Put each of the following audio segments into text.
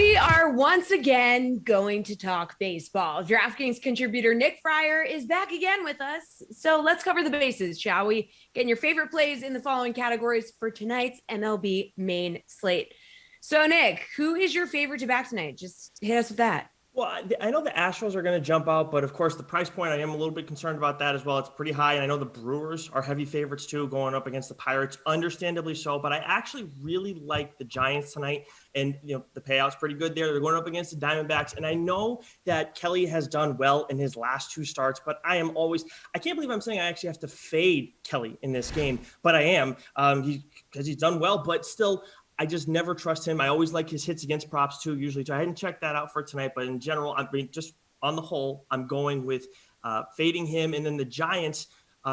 We are once again going to talk baseball. DraftKings contributor Nick Friar is back again with us. So let's cover the bases, shall we? Getting your favorite plays in the following categories for tonight's MLB main slate. So, Nick, who is your favorite to back tonight? Just hit us with that. Well, I know the Astros are going to jump out, but of course the price point, I am a little bit concerned about that as well. It's pretty high, and I know the Brewers are heavy favorites too, going up against the Pirates, understandably so. But I actually really like the Giants tonight, and the payout's pretty good there. They're going up against the Diamondbacks, and I know that Kelly has done well in his last two starts, but I can't believe I'm saying I actually have to fade Kelly in this game, but I am, because he's done well, but still. I just never trust him. I always like his hits against props too, usually. So I hadn't checked that out for tonight, but in general, just on the whole, I'm going with fading him. And then the Giants,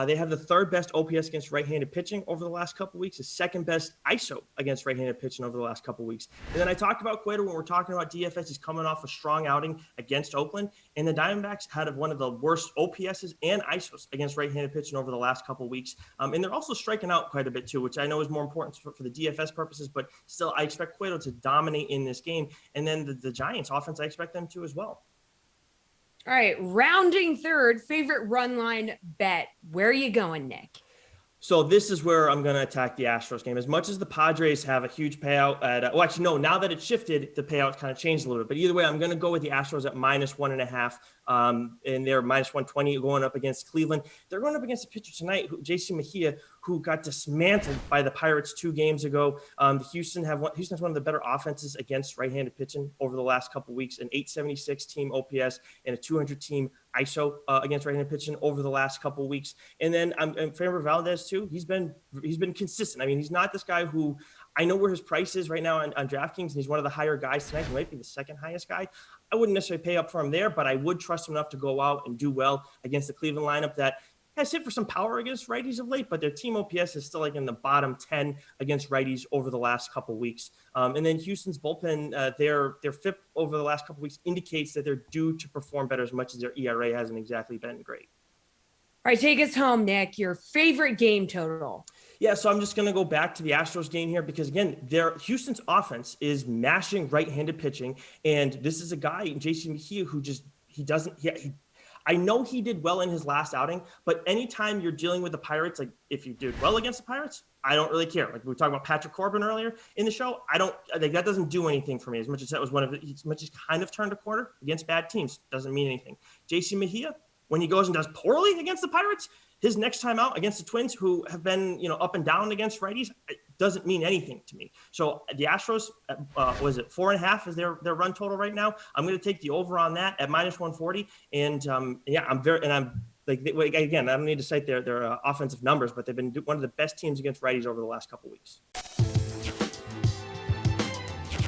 they have the third best OPS against right-handed pitching over the last couple of weeks, the second best ISO against right-handed pitching over the last couple of weeks. And then I talked about Cueto when we're talking about DFS. He's coming off a strong outing against Oakland, and the Diamondbacks had one of the worst OPSs and ISOs against right-handed pitching over the last couple of weeks. And they're also striking out quite a bit too, which I know is more important for the DFS purposes, but still I expect Cueto to dominate in this game. And then the Giants offense, I expect them to as well. All right, rounding third, favorite run line bet. Where are you going, Nick? So this is where I'm going to attack the Astros game. As much as the Padres have a huge payout at, now that it shifted, the payout kind of changed a little bit. But either way, I'm going to go with the Astros at -1.5. And they're -120 going up against Cleveland. They're going up against a pitcher tonight, JC Mejia, who got dismantled by the Pirates 2 games ago. Houston's one of the better offenses against right-handed pitching over the last couple of weeks, an 876 team OPS and a 200 team ISO against right-handed pitching over the last couple of weeks. And then Framber Valdez too. He's been consistent. I mean, he's not this guy who I know where his price is right now on DraftKings, and he's one of the higher guys tonight. He might be the second highest guy. I wouldn't necessarily pay up for him there, but I would trust him enough to go out and do well against the Cleveland lineup that has hit for some power against righties of late, but their team OPS is still like in the bottom 10 against righties over the last couple of weeks. And then Houston's bullpen, their FIP over the last couple of weeks indicates that they're due to perform better, as much as their ERA hasn't exactly been great. All right, take us home, Nick. Your favorite game total. Yeah, so I'm just going to go back to the Astros game here because, again, Houston's offense is mashing right-handed pitching, and this is a guy, JC Mejia, who I know he did well in his last outing, but anytime you're dealing with the Pirates, like if you did well against the Pirates, I don't really care. Like we were talking about Patrick Corbin earlier in the show. That doesn't do anything for me. As much as that was as much as kind of turned a corner against bad teams, doesn't mean anything. JC Mejia, when he goes and does poorly against the Pirates, his next time out against the Twins, who have been, up and down against righties, it doesn't mean anything to me. So the Astros, was it 4.5 is their run total right now? I'm going to take the over on that at -140. And I'm again, I don't need to cite their offensive numbers, but they've been one of the best teams against righties over the last couple of weeks.